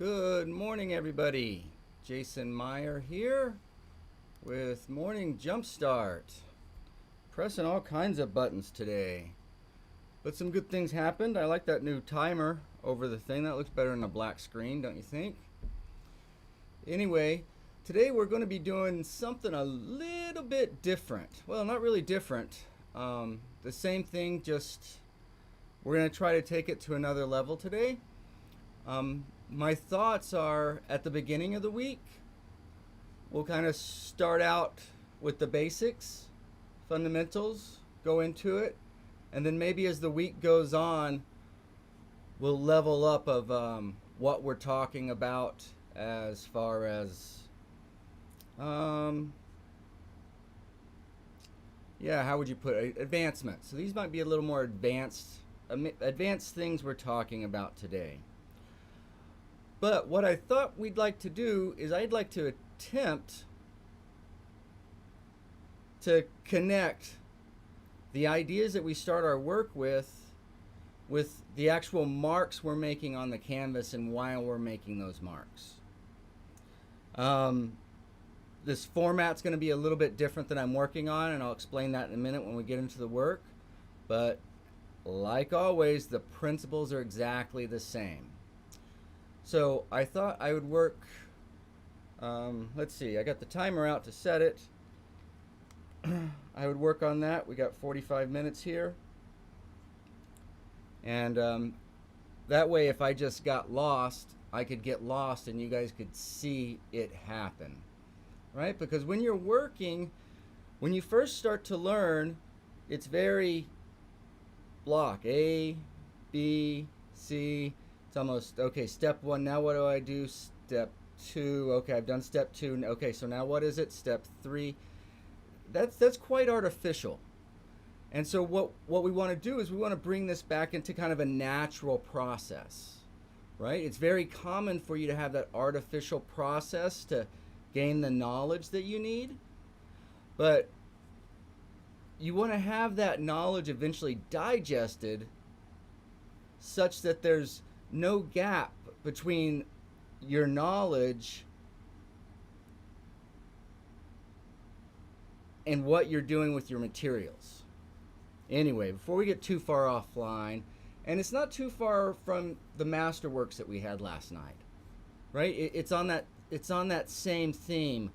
Good morning, everybody. Jason Meyer here with Morning Jumpstart. Pressing all kinds of buttons today. But some good things happened. I like that new timer over the thing. That looks better than a black screen, don't you think? Anyway, today we're going to be doing something a little bit different. Well, not really different. The same thing, just we're going to try to take it to another level today. My thoughts are at the beginning of the week, we'll kind of start out with the basics, fundamentals, go into it, and then maybe as the week goes on, we'll level up of what we're talking about as far as, how would you put it? Advancement. So these might be a little more advanced things we're talking about today. But what I thought we'd like to do is I'd like to attempt to connect the ideas that we start our work with the actual marks we're making on the canvas and why we're making those marks. This format's going to be a little bit different than I'm working on, and I'll explain that in a minute when we get into the work. But like always, the principles are exactly the same. So I thought I would work, let's see, I got the timer out to set it. I would work on that. We got 45 minutes here. And that way, if I just got lost, I could get lost and you guys could see it happen, right? Because when you're working, when you first start to learn, it's very block, A, B, C. It's almost, okay, step one, now what do I do? Step two, okay, I've done step two. Okay, so now what is it? Step three. That's quite artificial. And so what we want to do is we want to bring this back into kind of a natural process, right? It's very common for you to have that artificial process to gain the knowledge that you need. But you want to have that knowledge eventually digested such that there's no gap between your knowledge and what you're doing with your materials. Anyway, before we get too far offline, and it's not too far from the masterworks that we had last night, right? It's on that same theme.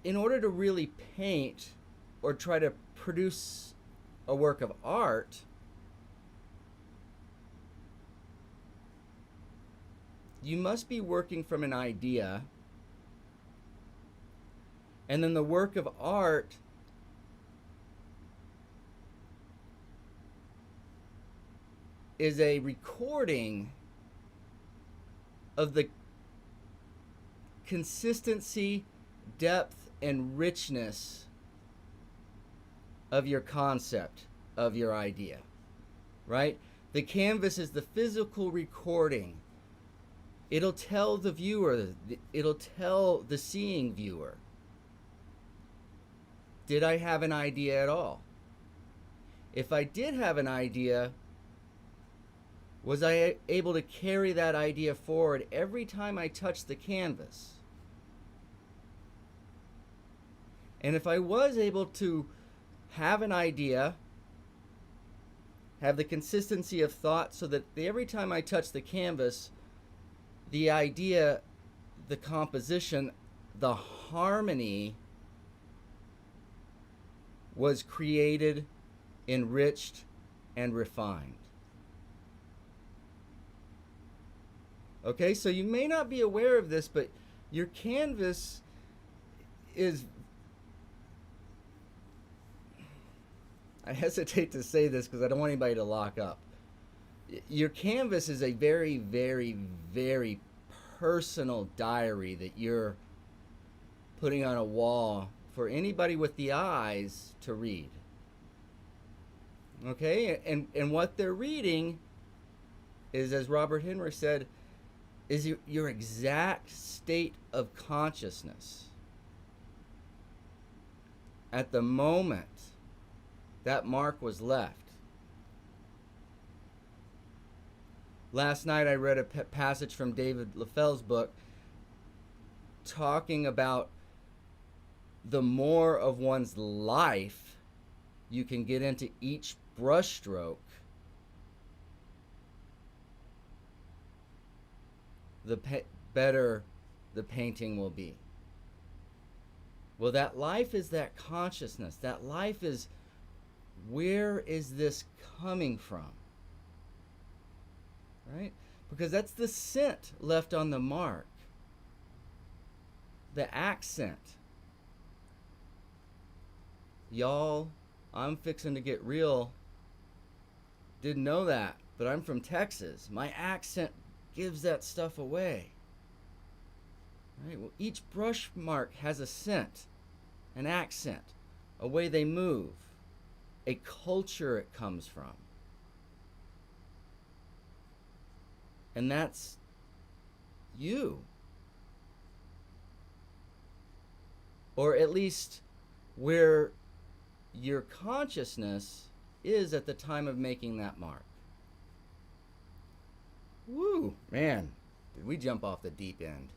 In order to really paint or try to produce a work of art, you must be working from an idea, and then the work of art is a recording of the consistency, depth, and richness of your concept, of your idea, right? The canvas is the physical recording. It'll tell the viewer, it'll tell the seeing viewer, did I have an idea at all? If I did have an idea, was I able to carry that idea forward every time I touched the canvas? And if I was able to have an idea, have the consistency of thought so that every time I touch the canvas, the idea, the composition, the harmony was created, enriched, and refined. Okay, so you may not be aware of this, but your canvas is, I hesitate to say this because I don't want anybody to lock up. Your canvas is a very, very, very personal diary that you're putting on a wall for anybody with the eyes to read. Okay, and what they're reading is, as Robert Henry said, is your exact state of consciousness at the moment that mark was left. Last night I read a passage from David LaFell's book talking about the more of one's life you can get into each brushstroke, the better the painting will be. Well, that life is that consciousness. That life is, where is this coming from? Right? Because that's the scent left on the mark. The accent. Y'all, I'm fixing to get real. Didn't know that, but I'm from Texas. My accent gives that stuff away. Right? Well, each brush mark has a scent, an accent, a way they move, a culture it comes from. And that's you. Or at least where your consciousness is at the time of making that mark. Woo, man, did we jump off the deep end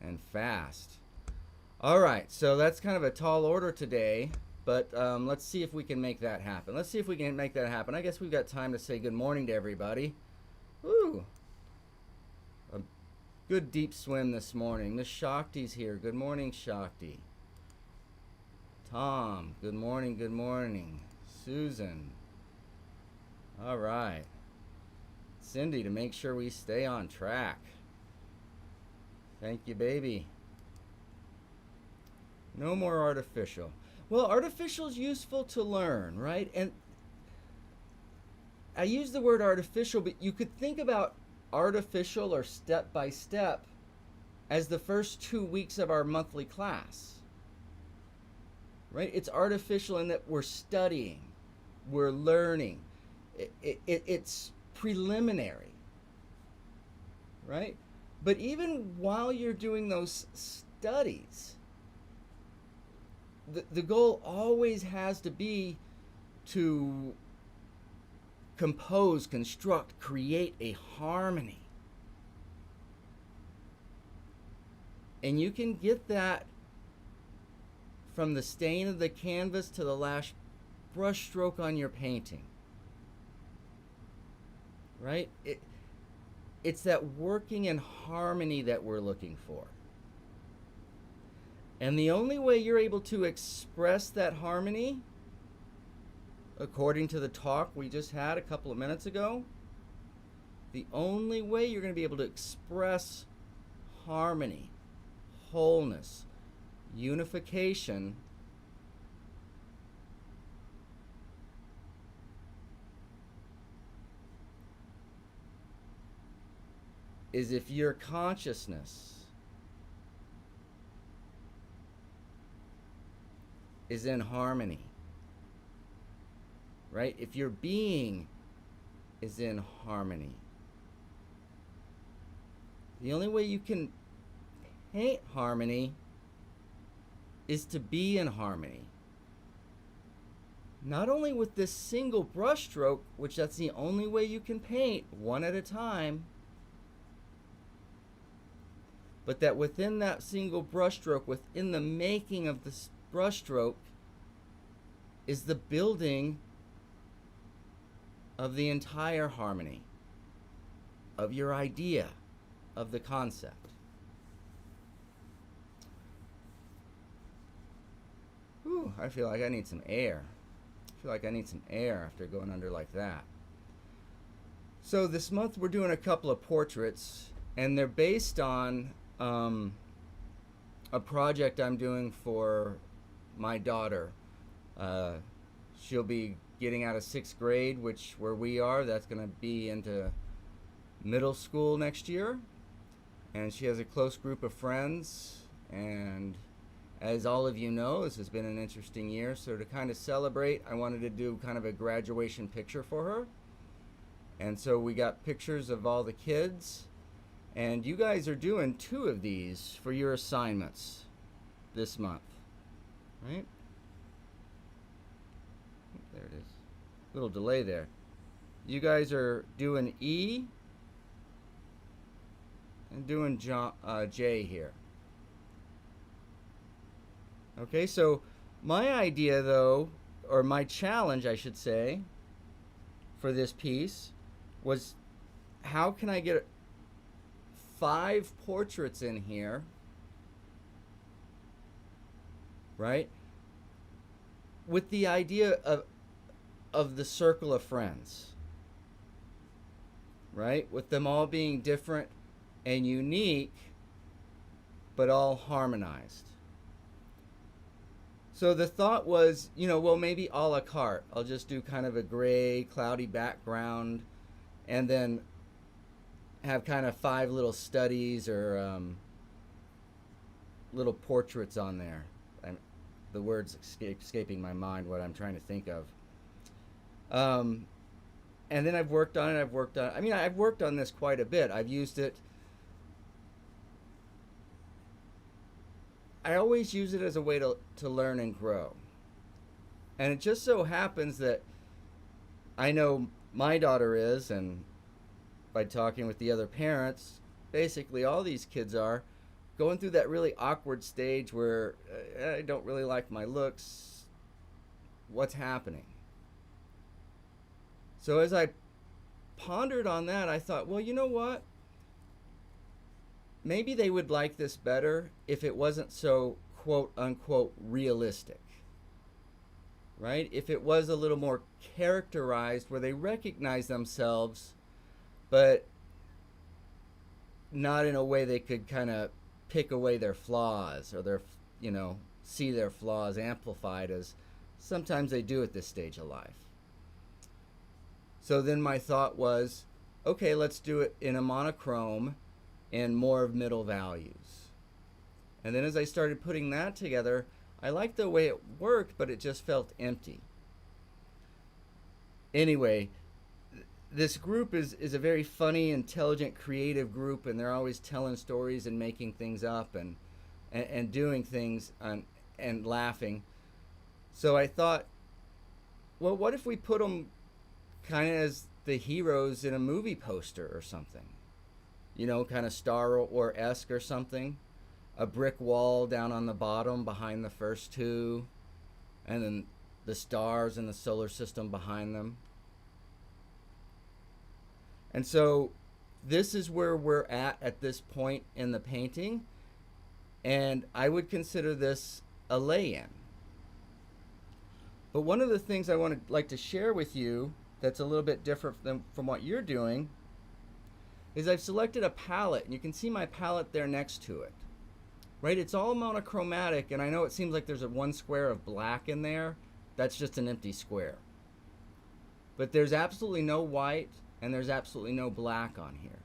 and fast. All right, so that's kind of a tall order today, but let's see if we can make that happen. Let's see if we can make that happen. I guess we've got time to say good morning to everybody. Woo, a good deep swim this morning. Miss Shakti's here. Good morning, Shakti. Tom, good morning, good morning. Susan. All right. Cindy, to make sure we stay on track. Thank you, baby. No more artificial. Well, artificial is useful to learn, right? And I use the word artificial, but you could think about artificial or step by step as the first 2 weeks of our monthly class. Right? It's artificial in that we're studying, we're learning. It's preliminary, right? But even while you're doing those studies, the goal always has to be to compose, construct, create a harmony. And you can get that from the stain of the canvas to the last brush stroke on your painting. Right? It's that working in harmony that we're looking for. And the only way you're able to express that harmony, according to the talk we just had a couple of minutes ago, the only way you're going to be able to express harmony, wholeness, unification is if your consciousness is in harmony, right? If your being is in harmony. The only way you can paint harmony is to be in harmony. Not only with this single brush stroke, which that's the only way you can paint, one at a time, but that within that single brush stroke, within the making of this brush stroke, is the building of the entire harmony, of your idea, of the concept. Whew, I feel like I need some air. I feel like I need some air after going under like that. So this month we're doing a couple of portraits, and they're based on a project I'm doing for my daughter. She'll be getting out of 6th grade, which where we are, that's going to be into middle school next year. And she has a close group of friends. And as all of you know, this has been an interesting year. So to kind of celebrate, I wanted to do kind of a graduation picture for her. And so we got pictures of all the kids. And you guys are doing 2 of these for your assignments this month, right? There it is. Little delay there. You guys are doing E and doing J here. Okay, so my idea though, or my challenge I should say, for this piece was how can I get 5 portraits in here, right? With the idea of the circle of friends, right? With them all being different and unique, but all harmonized. So the thought was, well, maybe a la carte. I'll just do kind of a gray, cloudy background, and then have kind of 5 little studies or little portraits on there. The word's escaping my mind what I'm trying to think of. And then I've worked on it. I've worked on this quite a bit. I've used it. I always use it as a way to learn and grow. And it just so happens that I know my daughter is, and by talking with the other parents, basically all these kids are going through that really awkward stage where I don't really like my looks. What's happening? So as I pondered on that, I thought, well, you know what? Maybe they would like this better if it wasn't so quote unquote realistic, right? If it was a little more characterized where they recognize themselves, but not in a way they could kind of pick away their flaws or see their flaws amplified as sometimes they do at this stage of life. So then my thought was, okay, let's do it in a monochrome and more of middle values. And then as I started putting that together, I liked the way it worked, but it just felt empty. Anyway, this group is a very funny, intelligent, creative group, and they're always telling stories and making things up and doing things and laughing. So I thought, well, what if we put them kind of as the heroes in a movie poster or something? Kind of Star Wars-esque or something. A brick wall down on the bottom behind the first 2, and then the stars in the solar system behind them. And so this is where we're at this point in the painting, and I would consider this a lay-in. But one of the things I want to like to share with you that's a little bit different from what you're doing is I've selected a palette, and you can see my palette there next to it, right? It's all monochromatic, and I know it seems like there's one square of black in there. That's just an empty square. But there's absolutely no white, and there's absolutely no black on here.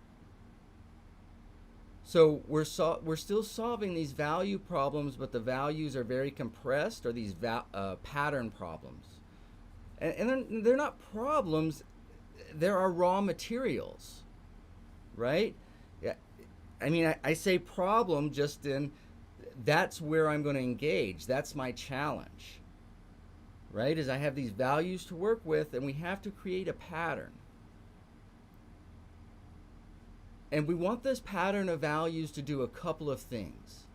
So we're still solving these value problems, but the values are very compressed, or these pattern problems. And they're not problems, there are raw materials. Right? Yeah. I say problem just in that's where I'm going to engage. That's my challenge. Right? Is I have these values to work with, and we have to create a pattern. And we want this pattern of values to do a couple of things.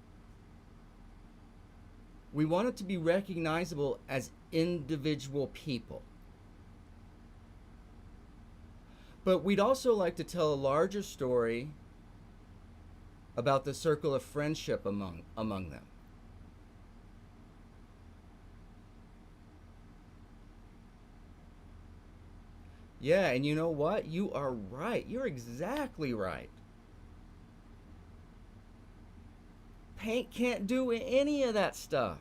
We want it to be recognizable as individual people. But we'd also like to tell a larger story about the circle of friendship among them. Yeah, and you know what? You are right. You're exactly right. Paint can't do any of that stuff.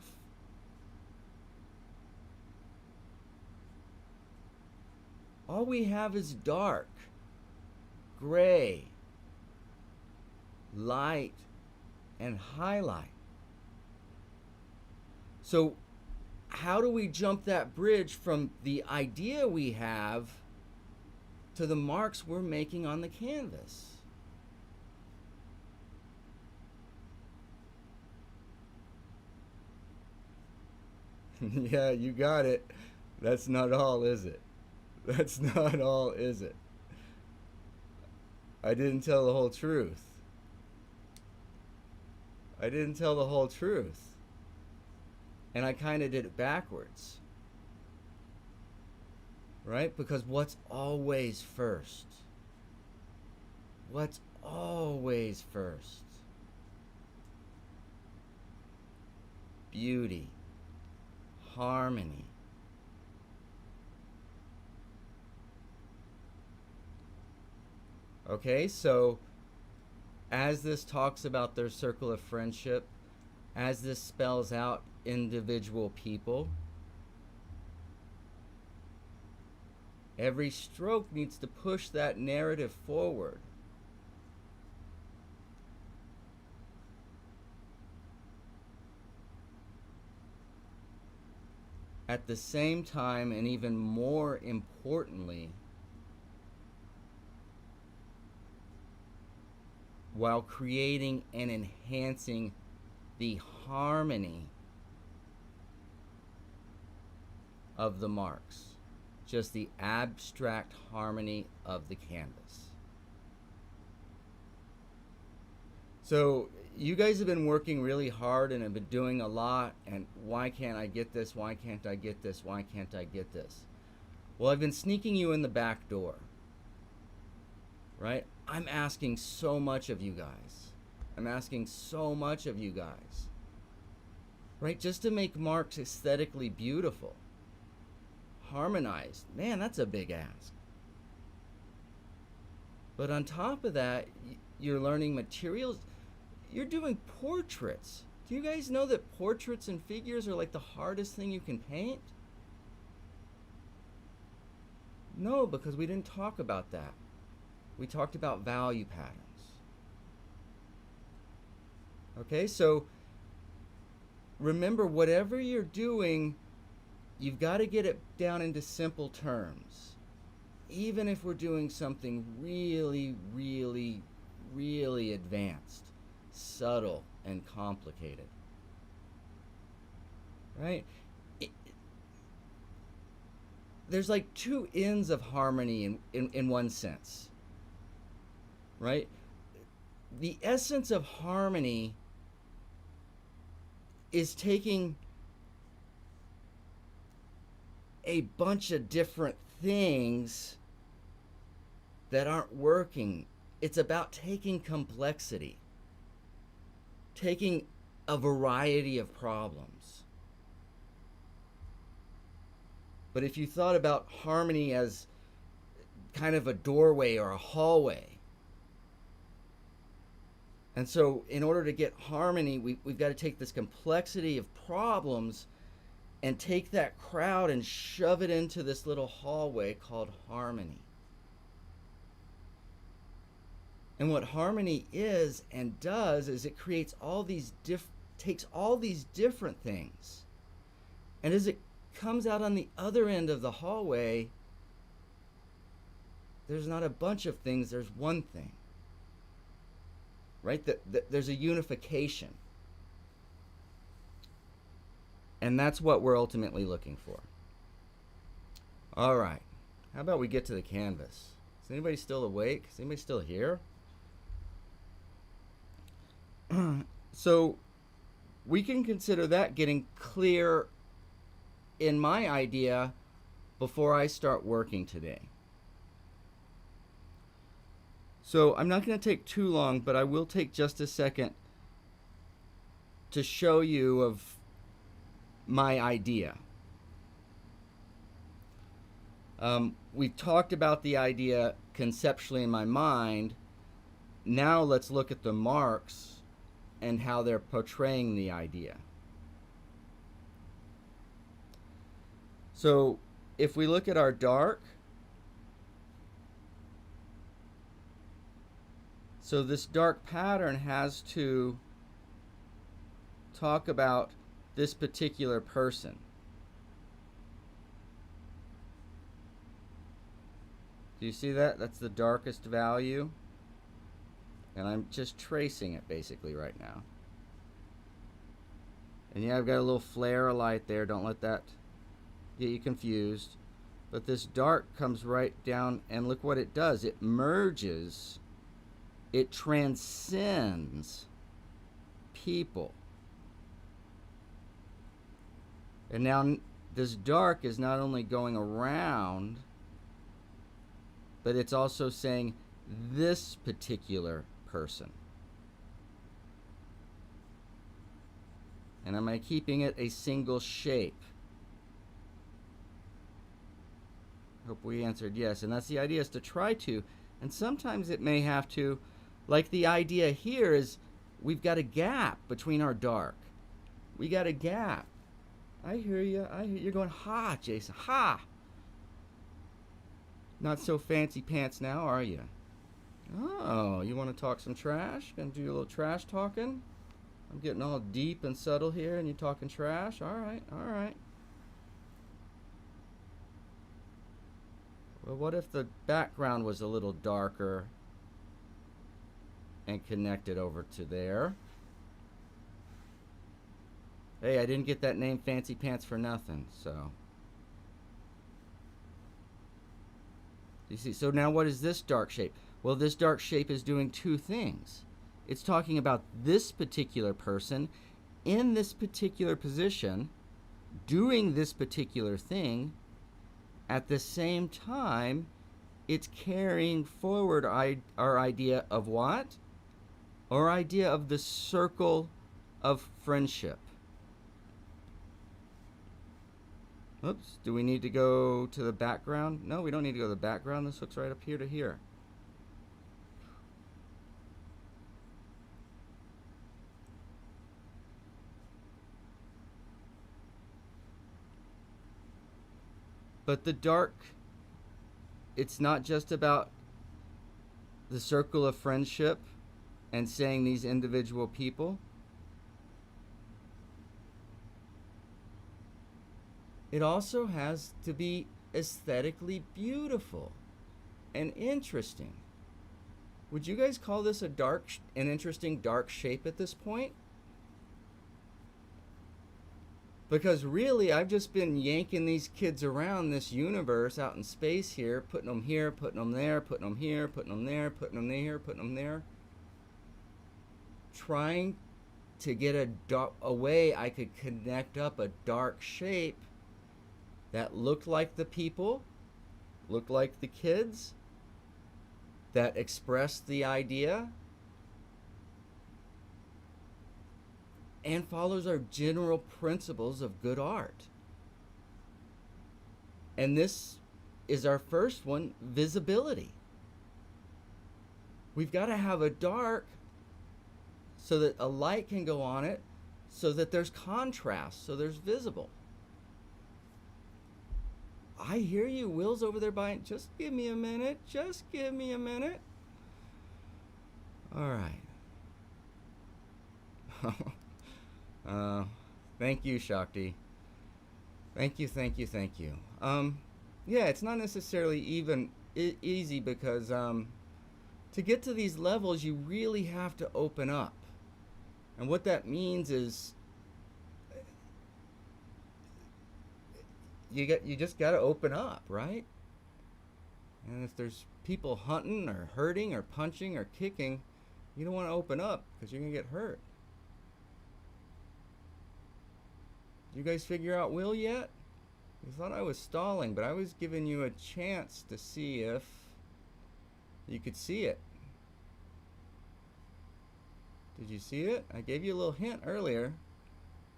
All we have is dark, gray, light, and highlight. So how do we jump that bridge from the idea we have to the marks we're making on the canvas? Yeah, you got it. That's not all, is it? That's not all, is it? I didn't tell the whole truth. I didn't tell the whole truth. And I kind of did it backwards. Right? Because what's always first? What's always first? Beauty, harmony. Okay, so as this talks about their circle of friendship, as this spells out individual people, every stroke needs to push that narrative forward. At the same time, and even more importantly, while creating and enhancing the harmony of the marks, just the abstract harmony of the canvas. So you guys have been working really hard and have been doing a lot, and why can't I get this? Why can't I get this? Why can't I get this? Well, I've been sneaking you in the back door, right? I'm asking so much of you guys. I'm asking so much of you guys, right? Just to make marks aesthetically beautiful, harmonized. Man, that's a big ask. But on top of that, you're learning materials. You're doing portraits. Do you guys know that portraits and figures are like the hardest thing you can paint? No, because we didn't talk about that. We talked about value patterns. Okay, so remember, whatever you're doing, you've got to get it down into simple terms. Even if we're doing something really, really, really advanced, subtle, and complicated. Right? There's like two ends of harmony in one sense. Right? The essence of harmony is taking a bunch of different things that aren't working. It's about taking complexity, taking a variety of problems. But if you thought about harmony as kind of a doorway or a hallway, and so in order to get harmony, we've got to take this complexity of problems and take that crowd and shove it into this little hallway called harmony. And what harmony is and does is it creates all these takes all these different things. And as it comes out on the other end of the hallway, there's not a bunch of things, there's one thing. Right? There's a unification. And that's what we're ultimately looking for. All right. How about we get to the canvas? Is anybody still awake? Is anybody still here? So we can consider that getting clear in my idea before I start working today. So I'm not going to take too long, but I will take just a second to show you of my idea. We've talked about the idea conceptually in my mind. Now let's look at the marks and how they're portraying the idea. So if we look at our dark, so this dark pattern has to talk about this particular person. Do you see that? That's the darkest value. And I'm just tracing it basically right now. And yeah, I've got a little flare of light there. Don't let that get you confused. But this dark comes right down, and look what it does. It merges, it transcends people. And now this dark is not only going around, but it's also saying this particular person. And am I keeping it a single shape? Hope we answered yes. And that's the idea, is to try to. And sometimes it may have to, like the idea here is we've got a gap between our dark. We got a gap. I hear you. You're going, ha, Jason, ha. Not so fancy pants now, are you? Oh, you want to talk some trash? Gonna do a little trash talking? I'm getting all deep and subtle here and you're talking trash? All right, all right. Well, what if the background was a little darker and connected over to there? Hey, I didn't get that name Fancy Pants for nothing, so. You see, so now what is this dark shape? Well, this dark shape is doing two things. It's talking about this particular person in this particular position, doing this particular thing. At the same time, it's carrying forward our idea of what? Our idea of the circle of friendship. Oops, do we need to go to the background? No, we don't need to go to the background. This hooks right up here to here. But the dark, it's not just about the circle of friendship and saying these individual people. It also has to be aesthetically beautiful and interesting. Would you guys call this an interesting dark shape at this point? Because really, I've just been yanking these kids around this universe out in space here, putting them here, putting them there, putting them here, putting them there, putting them there, putting them there. Trying to get a way I could connect up a dark shape that looked like the people, looked like the kids, that expressed the idea, and follows our general principles of good art. And this is our first one, visibility. We've got to have a dark so that a light can go on it, so that there's contrast, so there's visible. I hear you, Will's over there buying. Just give me a minute. Just give me a minute. All right. Thank you, Shakti. Thank you, thank you, thank you. Yeah, it's not necessarily even easy because to get to these levels, you really have to open up. And what that means is you just got to open up, right? And if there's people hunting or hurting or punching or kicking, you don't want to open up because you're going to get hurt. You guys figure out Will yet? You thought I was stalling, but I was giving you a chance to see if you could see it. Did you see it? I gave you a little hint earlier.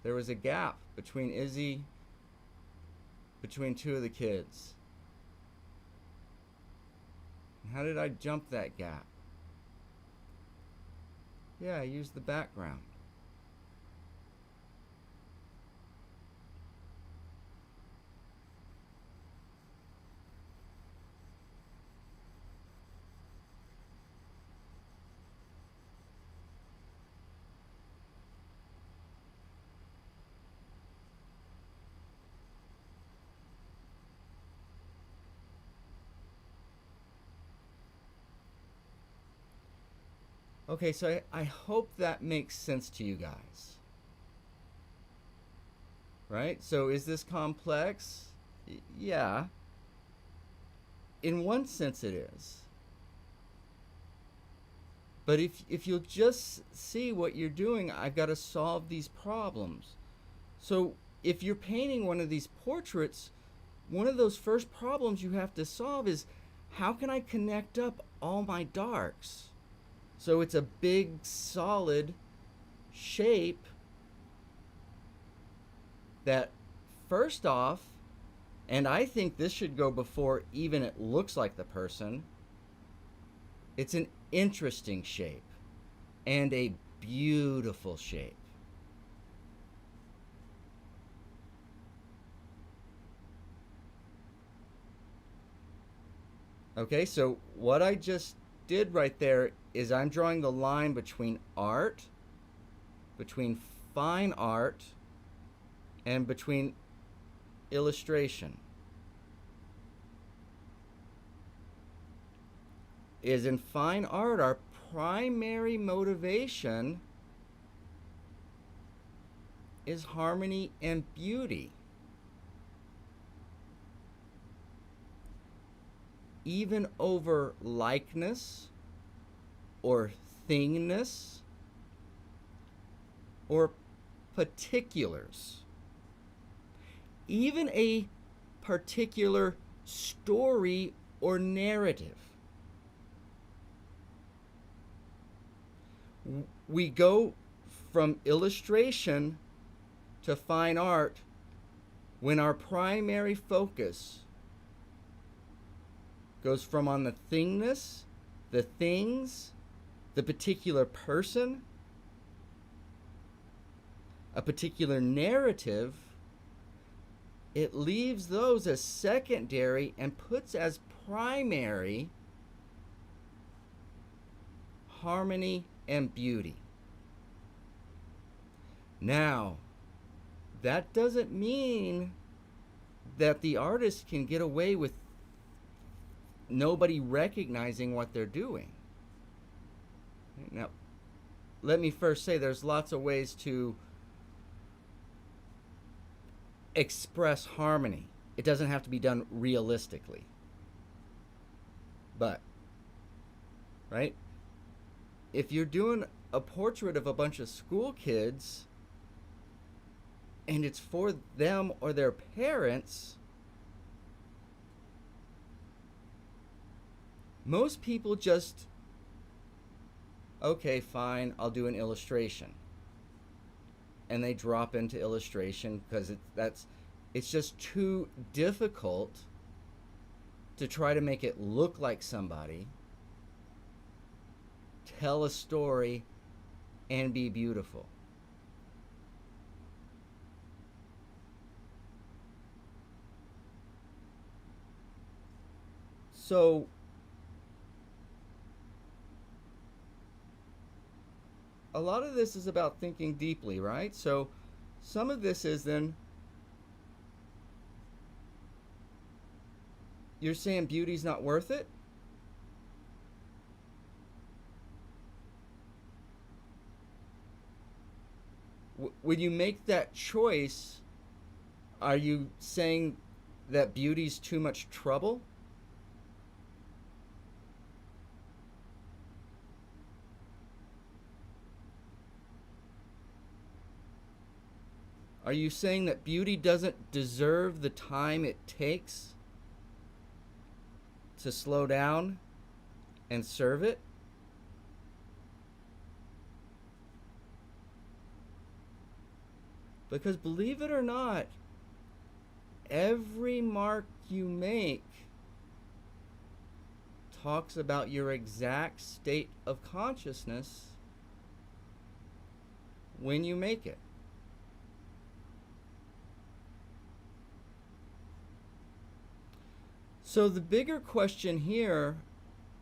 There was a gap between Izzy, between two of the kids. How did I jump that gap? Yeah, I used the background. Okay, so I hope that makes sense to you guys. Right? So is this complex? Yeah. In one sense it is. But if you'll just see what you're doing, I've got to solve these problems. So if you're painting one of these portraits, one of those first problems you have to solve is, how can I connect up all my darks so it's a big solid shape that, first off, and I think this should go before even it looks like the person, it's an interesting shape and a beautiful shape. Okay, so what I just did right there is I'm drawing the line between art, between fine art, and between illustration. Is in fine art, our primary motivation is harmony and beauty. Even over likeness or thingness or particulars. Even a particular story or narrative. We go from illustration to fine art when our primary focus goes from on the thingness, the things, the particular person, a particular narrative. It leaves those as secondary and puts as primary harmony and beauty. Now, that doesn't mean that the artist can get away with nobody recognizing what they're doing. Now, let me first say there's lots of ways to express harmony. It doesn't have to be done realistically. But, right? If you're doing a portrait of a bunch of school kids and it's for them or their parents, most people just, okay, fine, I'll do an illustration. And they drop into illustration because it's just too difficult to try to make it look like somebody, tell a story, and be beautiful. So a lot of this is about thinking deeply, right? So some of this is then, you're saying beauty's not worth it? When you make that choice, are you saying that beauty's too much trouble? Are you saying that beauty doesn't deserve the time it takes to slow down and serve it? Because believe it or not, every mark you make talks about your exact state of consciousness when you make it. So the bigger question here,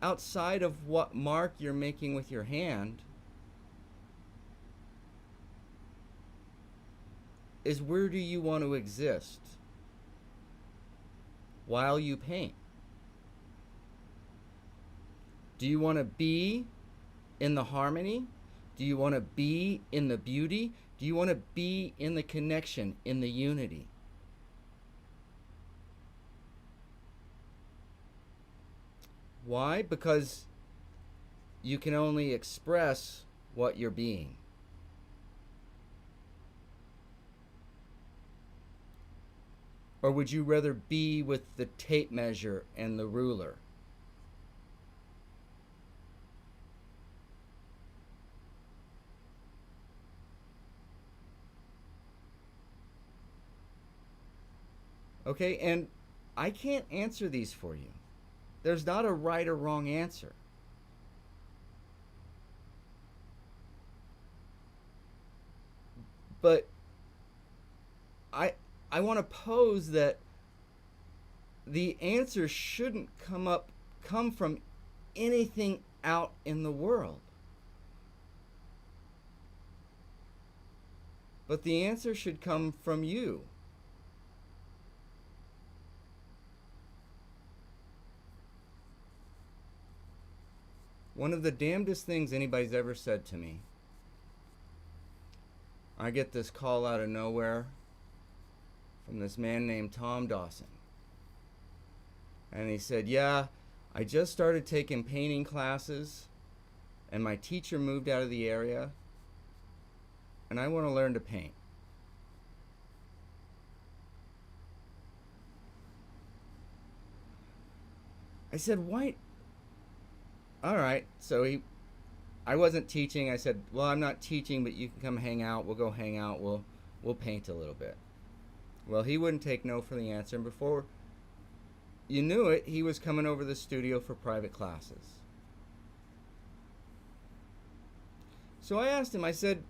outside of what mark you're making with your hand, is where do you want to exist while you paint? Do you want to be in the harmony? Do you want to be in the beauty? Do you want to be in the connection, in the unity? Why? Because you can only express what you're being. Or would you rather be with the tape measure and the ruler? Okay, and I can't answer these for you. There's not a right or wrong answer. But I I want to pose that the answer shouldn't come from anything out in the world. But the answer should come from you. One of the damnedest things anybody's ever said to me, I get this call out of nowhere from this man named Tom Dawson. And he said, yeah, I just started taking painting classes and my teacher moved out of the area and I want to learn to paint. I said, why? All right. So I wasn't teaching. I said, well, I'm not teaching, but you can come hang out. We'll go hang out. We'll paint a little bit. Well, he wouldn't take no for the answer. And before you knew it, he was coming over to the studio for private classes. So I asked him, I said,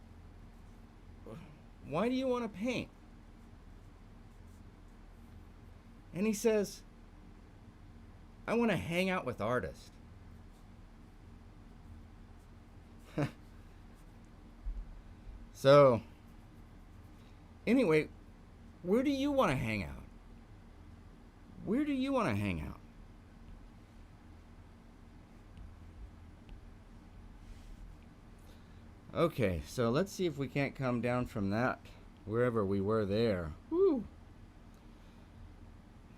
why do you want to paint? And he says, I want to hang out with artists. So, anyway, where do you want to hang out? Where do you want to hang out? Okay, so let's see if we can't come down from that, wherever we were there. Woo!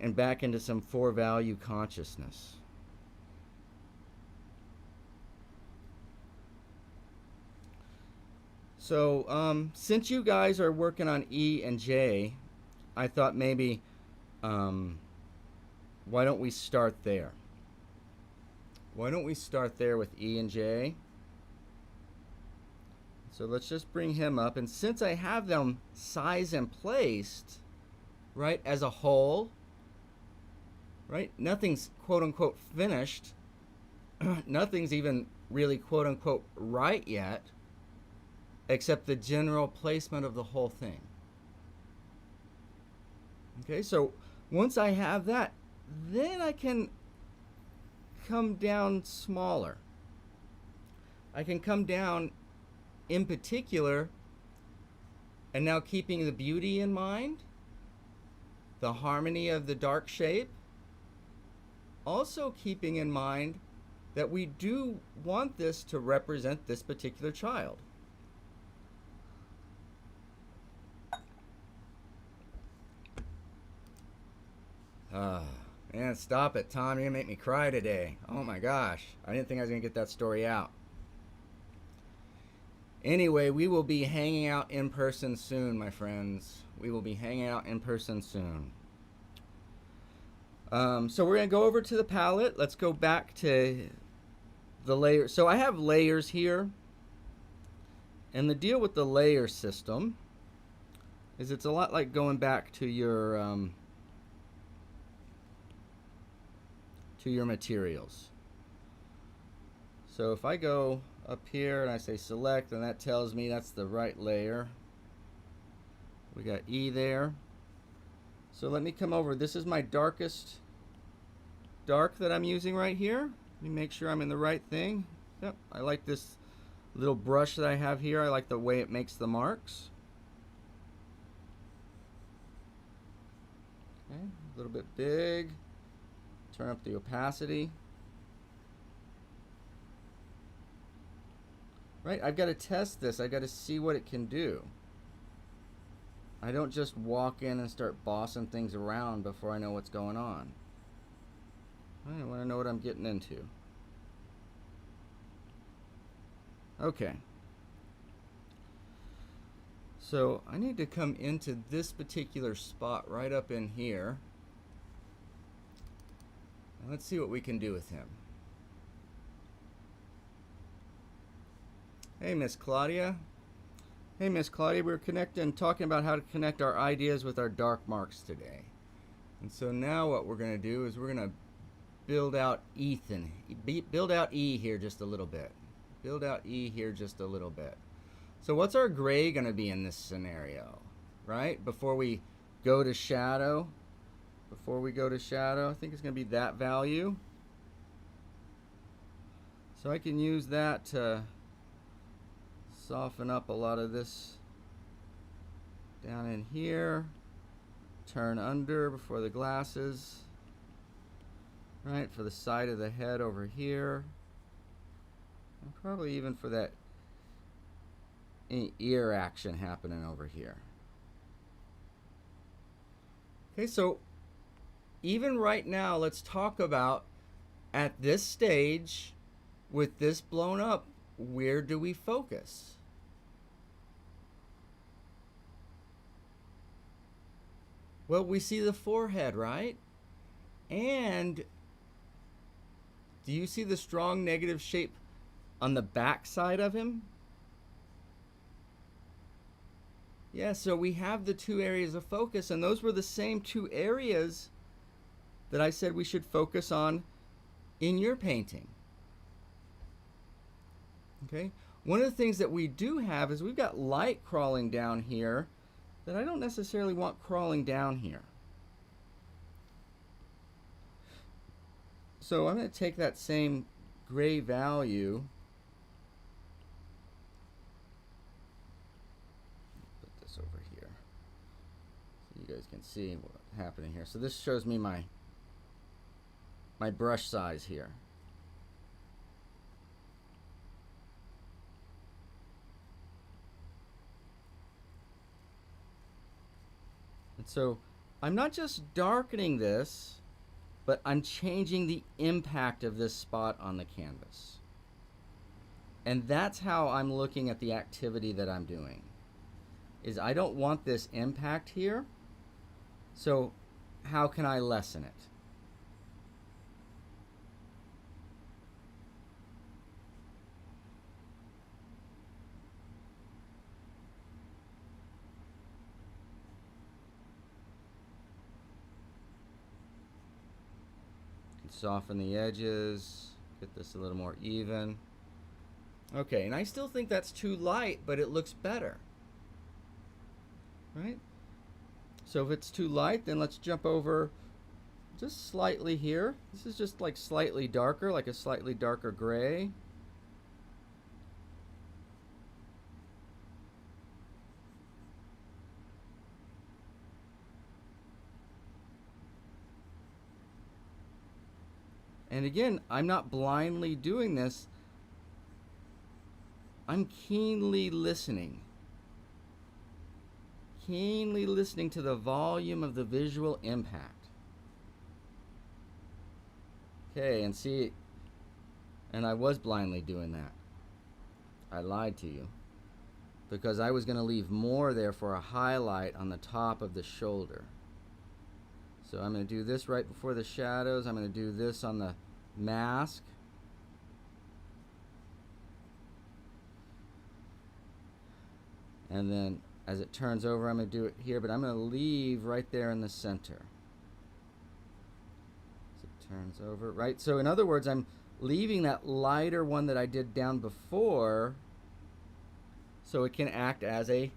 And back into some four-value consciousness. So, since you guys are working on E and J, I thought maybe, why don't we start there? Why don't we start there with E and J? So let's just bring him up. And since I have them sized and placed, right, as a whole, right, nothing's quote-unquote finished. Nothing's even really quote-unquote right yet, except the general placement of the whole thing. Okay, so once I have that, then I can come down smaller. I can come down in particular, and now keeping the beauty in mind, the harmony of the dark shape, also keeping in mind that we do want this to represent this particular child. Man, stop it, Tom. You're gonna make me cry today. Oh my gosh. I didn't think I was gonna get that story out. Anyway, we will be hanging out in person soon, my friends. We will be hanging out in person soon. So we're gonna go over to the palette. Let's go back to the layer. So I have layers here. And the deal with the layer system is it's a lot like going back to your materials. So if I go up here and I say select, and that tells me that's the right layer. We got E there. So let me come over. This is my darkest dark that I'm using right here. Let me make sure I'm in the right thing. Yep, I like this little brush that I have here. I like the way it makes the marks. Okay, a little bit big. Turn up the opacity. Right, I've got to test this. I've got to see what it can do. I don't just walk in and start bossing things around before I know what's going on. I want to know what I'm getting into. Okay. So I need to come into this particular spot right up in here. And let's see what we can do with him. Hey, Miss Claudia. Hey, Miss Claudia, we're connecting, talking about how to connect our ideas with our dark marks today. And so now what we're going to do is we're going to build out Ethan. Build out E here just a little bit. Build out E here just a little bit. So what's our gray going to be in this scenario, right? Before we go to shadow, I think it's going to be that value. So I can use that to soften up a lot of this down in here. Turn under before the glasses, right? For the side of the head over here. And probably even for that ear action happening over here. Okay, so even right now, let's talk about at this stage with this blown up, where do we focus? Well, we see the forehead, right? And do you see the strong negative shape on the back side of him? Yeah, so we have the two areas of focus, and those were the same two areas that I said we should focus on in your painting. Okay, one of the things that we do have is we've got light crawling down here that I don't necessarily want crawling down here. So I'm going to take that same gray value, put this over here so you guys can see what's happening here. So this shows me my brush size here. And so I'm not just darkening this, but I'm changing the impact of this spot on the canvas. And that's how I'm looking at the activity that I'm doing. Is I don't want this impact here, so how can I lessen it? Soften the edges, get this a little more even. Okay, and I still think that's too light, but it looks better, right? So if it's too light, then let's jump over just slightly here. This is just like slightly darker, like a slightly darker gray. And again, I'm not blindly doing this. I'm keenly listening. Keenly listening to the volume of the visual impact. Okay, and see, and I was blindly doing that. I lied to you. Because I was going to leave more there for a highlight on the top of the shoulder. So I'm going to do this right before the shadows. I'm going to do this on the mask. And then as it turns over, I'm going to do it here, but I'm going to leave right there in the center. As it turns over, right? So in other words, I'm leaving that lighter one that I did down before so it can act as a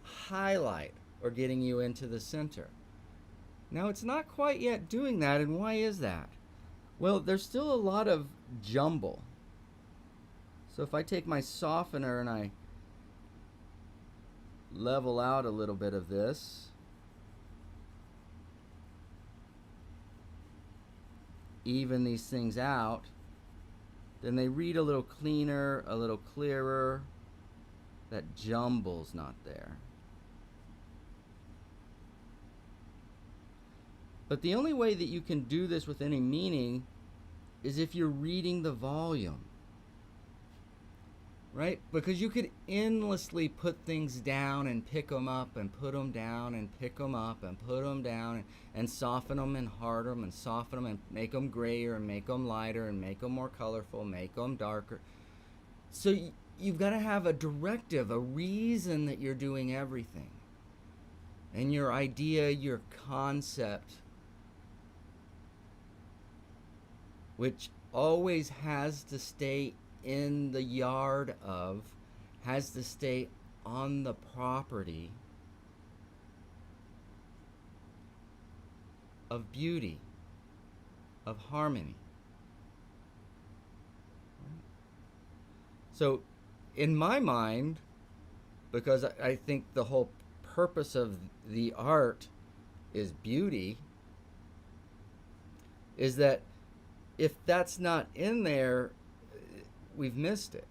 highlight or getting you into the center. Now it's not quite yet doing that, and why is that? Well, there's still a lot of jumble. So if I take my softener and I level out a little bit of this, even these things out, then they read a little cleaner, a little clearer. That jumble's not there. But the only way that you can do this with any meaning is if you're reading the volume. right? Because you could endlessly put things down and pick them up and put them down and pick them up and put them down and soften them and harden them and soften them and make them grayer and make them lighter and make them more colorful, make them darker. So you've got to have a directive, a reason that you're doing everything. And your idea, your concept, which always has to stay in the yard of, has to stay on the property of beauty, of harmony. So in my mind, because I think the whole purpose of the art is beauty, is that if that's not in there, we've missed it.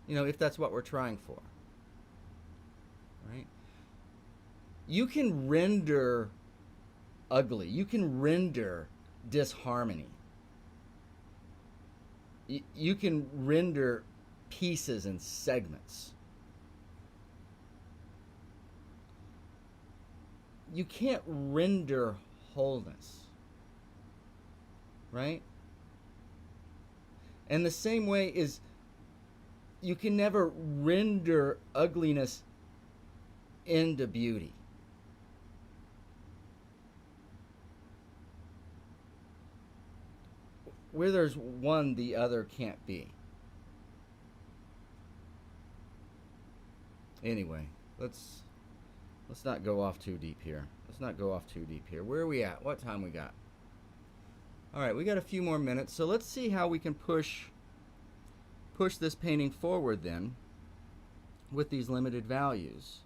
You know, if that's what we're trying for. Right? You can render ugly. You can render disharmony. You can render pieces and segments. You can't render wholeness. Right? And the same way is you can never render ugliness into beauty. Where there's one, the other can't be. Anyway, let's not go off too deep here. Where are we at? What time we got? All right, we got a few more minutes, so let's see how we can push this painting forward then with these limited values.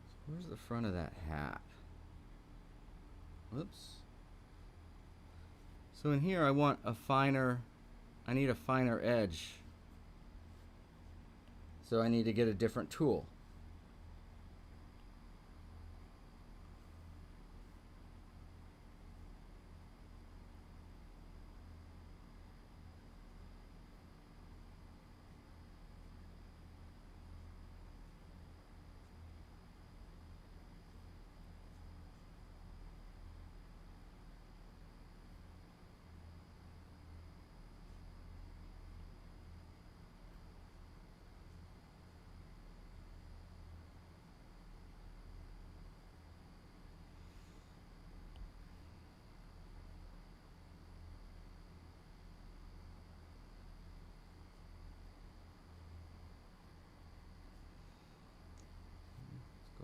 So where's the front of that hat? Whoops. So in here I need a finer edge. So I need to get a different tool.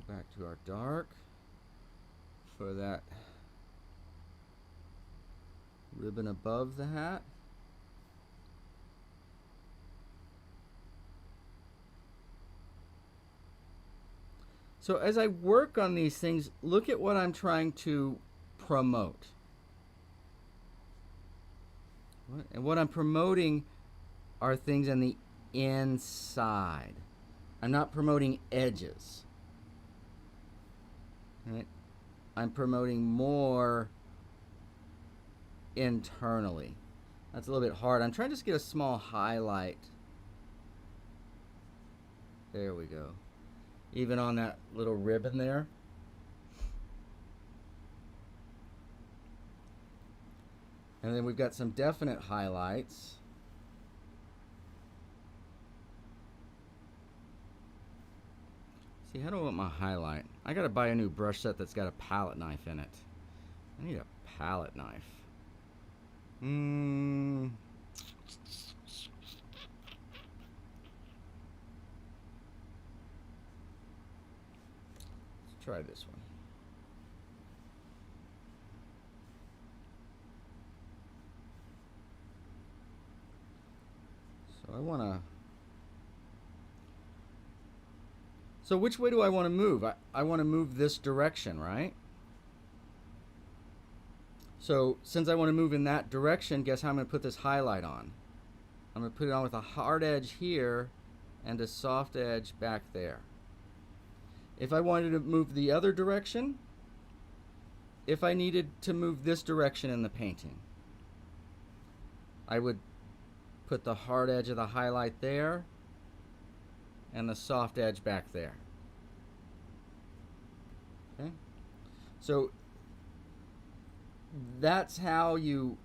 Back to our dark for that ribbon above the hat. So as I work on these things, look at what I'm trying to promote. And what I'm promoting are things on the inside. I'm not promoting edges. Right? I'm promoting more internally. That's a little bit hard. I'm trying to just get a small highlight. There we go. Even on that little ribbon there. And then we've got some definite highlights. See, how do I want my highlight? I gotta buy a new brush set that's got a palette knife in it. I need a palette knife. Let's try this one. So I wanna... So which way do I want to move? I want to move this direction, right? So since I want to move in that direction, guess how I'm going to put this highlight on? I'm going to put it on with a hard edge here and a soft edge back there. If I wanted to move the other direction, if I needed to move this direction in the painting, I would put the hard edge of the highlight there and the soft edge back there. Okay? So that's how you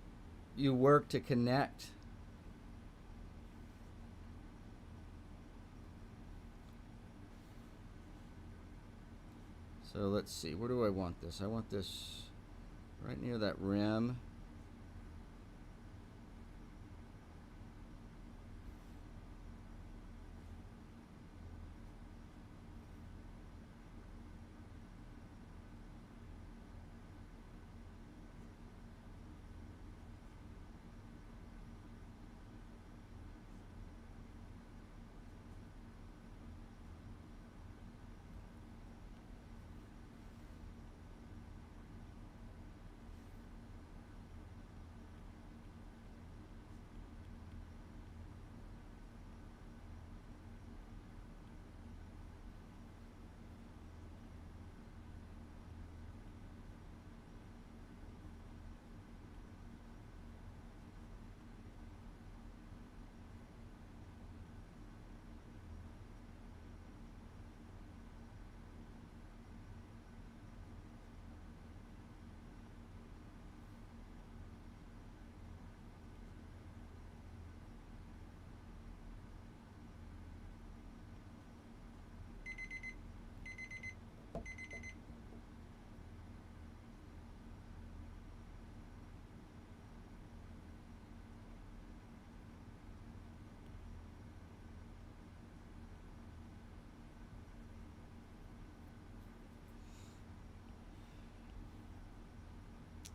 work to connect. So let's see, where do I want this? I want this right near that rim.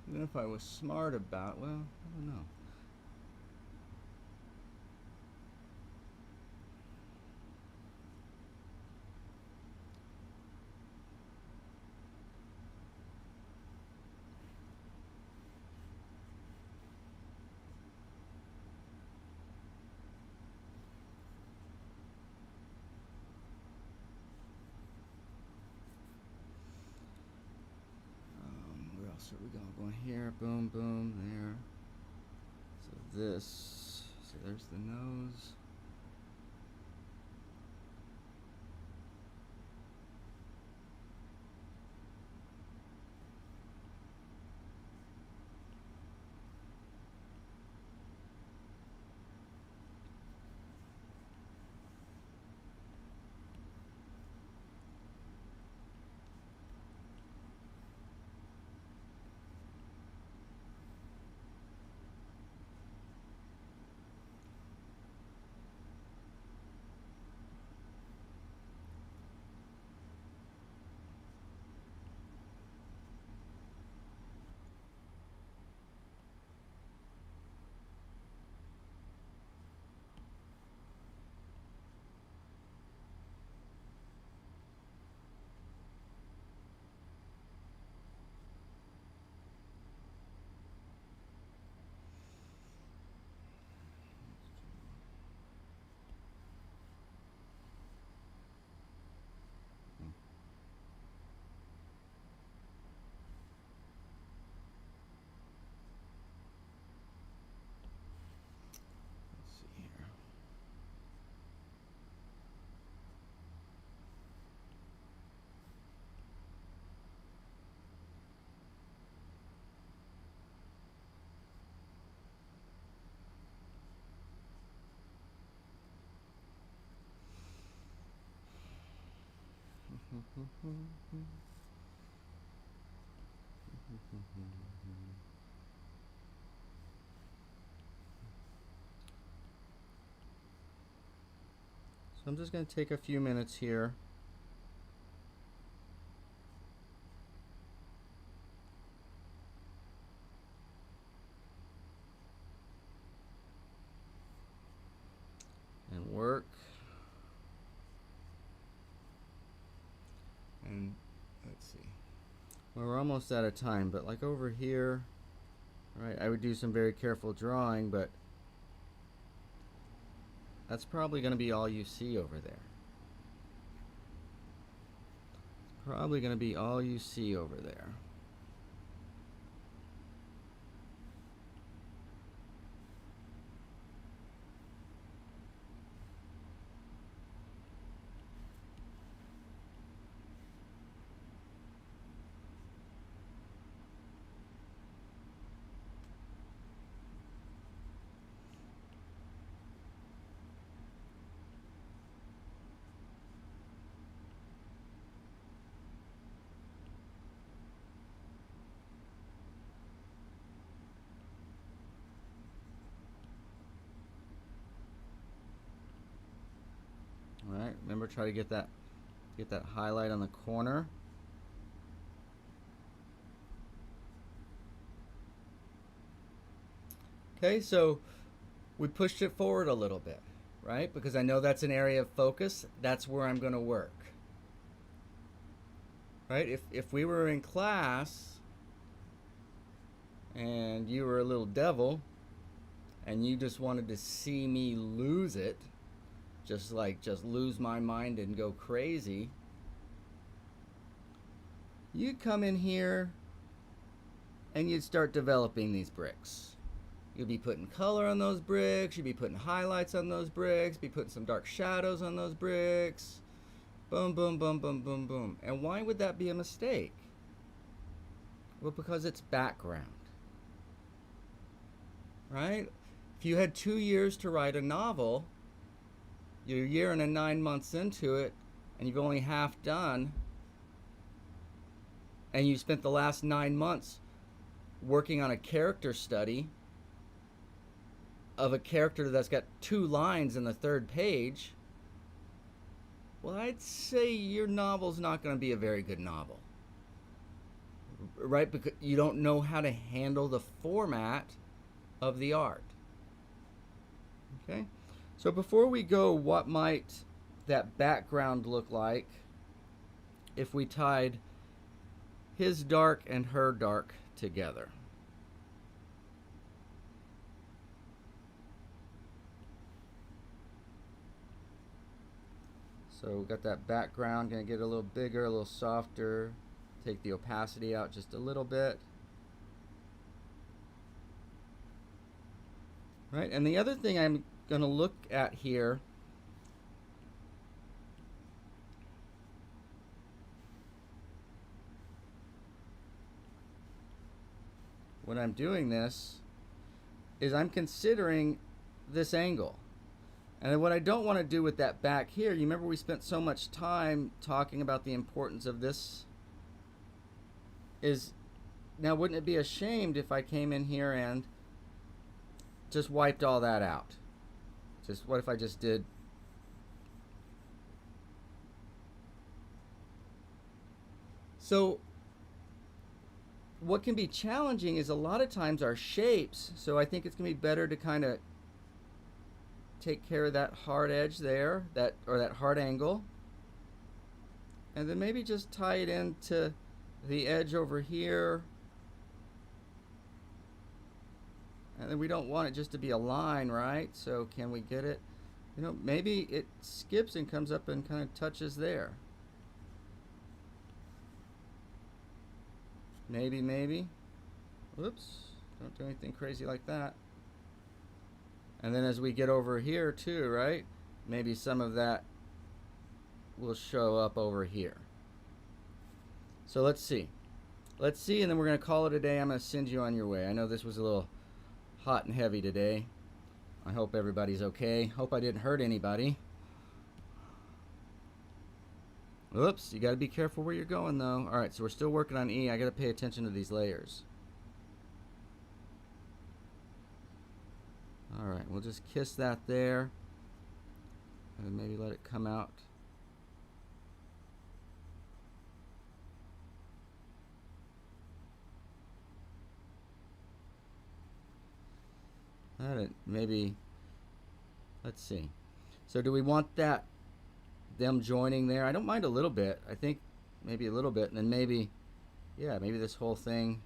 Even if I was smart about, well, I don't know. Where else are we going? Going here, boom, boom, there. So this, so there's the nose. Let's see here. So I'm just going to take a few minutes here. And work. And let's see. Well, we're almost out of time, but like over here, right, I would do some very careful drawing, but that's probably going to be all you see over there. It's probably going to be all you see over there. over, try to get that highlight on the corner. Okay, so we pushed it forward a little bit, right? Because I know that's an area of focus. That's where I'm going to work. Right? If we were in class and you were a little devil and you just wanted to see me lose it, just lose my mind and go crazy, you'd come in here and you'd start developing these bricks. You'd be putting color on those bricks, you'd be putting highlights on those bricks, be putting some dark shadows on those bricks. Boom, boom, boom, boom, boom, boom. And why would that be a mistake? Well, because it's background. Right? If you had 2 years to write a novel, you're a year and 9 months into it, and you've only half done, and you spent the last 9 months working on a character study of a character that's got 2 lines in the 3rd page, well, I'd say your novel's not going to be a very good novel. Right? Because you don't know how to handle the format of the art. Okay? So before we go, what might that background look like if we tied his dark and her dark together? So we've got that background, going to get a little bigger, a little softer. Take the opacity out just a little bit. Right, and the other thing I'm going to look at here when I'm doing this is I'm considering this angle. And what I don't want to do with that back here, you remember we spent so much time talking about the importance of this, is now wouldn't it be ashamed if I came in here and just wiped all that out? Just what if I just did so what can be challenging is a lot of times our shapes, so I think it's going to be better to kind of take care of that hard edge there, that hard angle, and then maybe just tie it into the edge over here, and then we don't want it just to be a line, right? So can we get it, maybe it skips and comes up and kind of touches there. Maybe. Whoops, don't do anything crazy like that. And then as we get over here too, right? Maybe some of that will show up over here. So let's see. And then we're going to call it a day. I'm going to send you on your way. I know this was a little hot and heavy today. I hope everybody's okay. Hope I didn't hurt anybody. Oops, you got to be careful where you're going though. All right, so we're still working on E. I got to pay attention to these layers. All right, we'll just kiss that there and maybe let it come out. Maybe, let's see. So do we want them joining there? I don't mind a little bit. I think maybe a little bit, and then maybe this whole thing.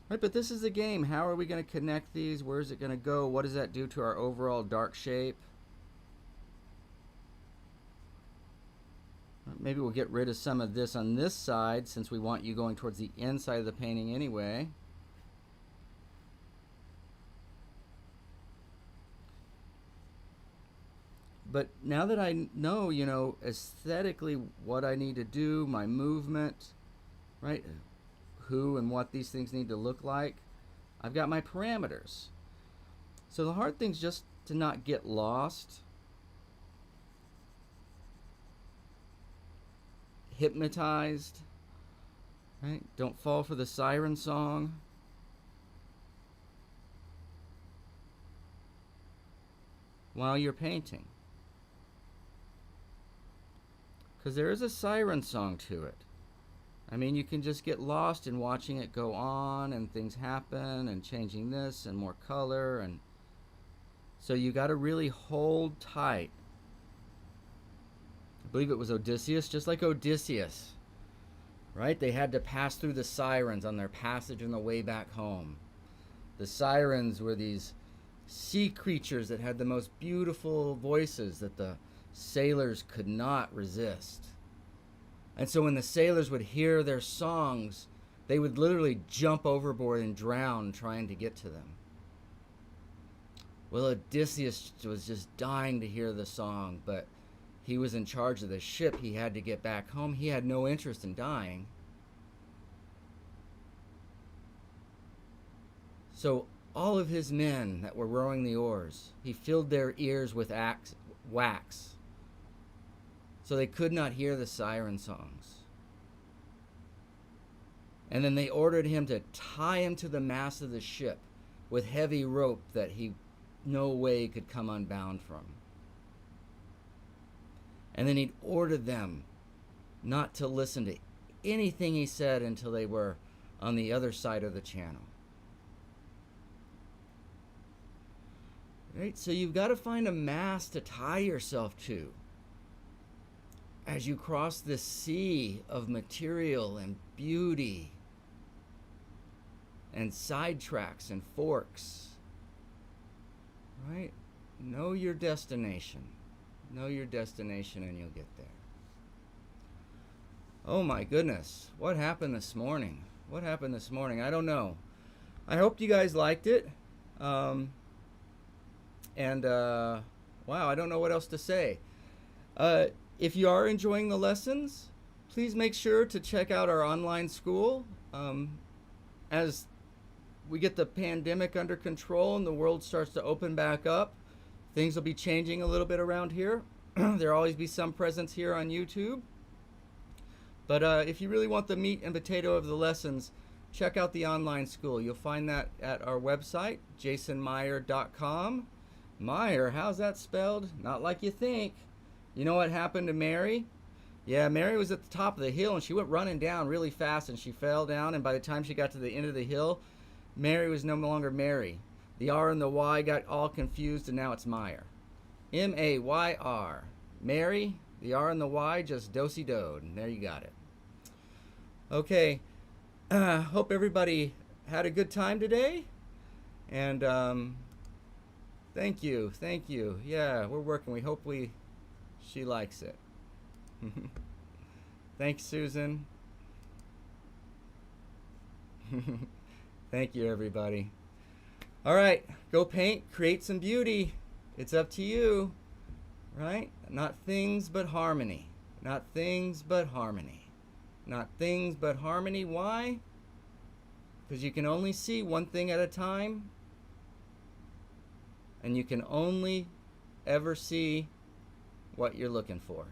Right, but this is the game. How are we going to connect these? Where is it going to go? What does that do to our overall dark shape? Maybe we'll get rid of some of this on this side since we want you going towards the inside of the painting anyway. But now that I know, aesthetically what I need to do, my movement, right? Who and what these things need to look like, I've got my parameters. So the hard thing's just to not get lost, hypnotized, right? Don't fall for the siren song. while you're painting. Because there is a siren song to it. I mean, you can just get lost in watching it go on and things happen and changing this and more color. And so you got to really hold tight. I believe it was Odysseus, just like Odysseus, right? They had to pass through the sirens on their passage on the way back home. The sirens were these sea creatures that had the most beautiful voices that the sailors could not resist. And so when the sailors would hear their songs, they would literally jump overboard and drown trying to get to them. Well, Odysseus was just dying to hear the song, but he was in charge of the ship. He had to get back home. He had no interest in dying. So all of his men that were rowing the oars, he filled their ears with wax, so they could not hear the siren songs. And then they ordered him to tie him to the mast of the ship with heavy rope that he no way could come unbound from. And then he'd ordered them not to listen to anything he said until they were on the other side of the channel. Right? So you've got to find a mast to tie yourself to as you cross this sea of material and beauty and sidetracks and forks. Right? Know your destination. Know your destination and you'll get there. Oh my goodness. What happened this morning? What happened this morning? I don't know. I hope you guys liked it. Wow, I don't know what else to say. If you are enjoying the lessons, please make sure to check out our online school. As we get the pandemic under control and the world starts to open back up, things will be changing a little bit around here. There'll always be some presence here on YouTube. But if you really want the meat and potato of the lessons, check out the online school. You'll find that at our website, jasonmeyer.com. Meyer, how's that spelled? Not like you think. You know what happened to Mary? Yeah, Mary was at the top of the hill and she went running down really fast and she fell down, and by the time she got to the end of the hill, Mary was no longer Mary. The R and the Y got all confused and now it's Meyer. M-A-Y-R. Mary, the R and the Y just do-si-doed, and there you got it. Okay, hope everybody had a good time today, and thank you. Yeah, we're working. We hope she likes it. Thanks, Susan. Thank you, everybody. All right, go paint, create some beauty. It's up to you, right? Not things but harmony. Not things but harmony. Not things but harmony. Why? Because you can only see one thing at a time, and you can only ever see what you're looking for.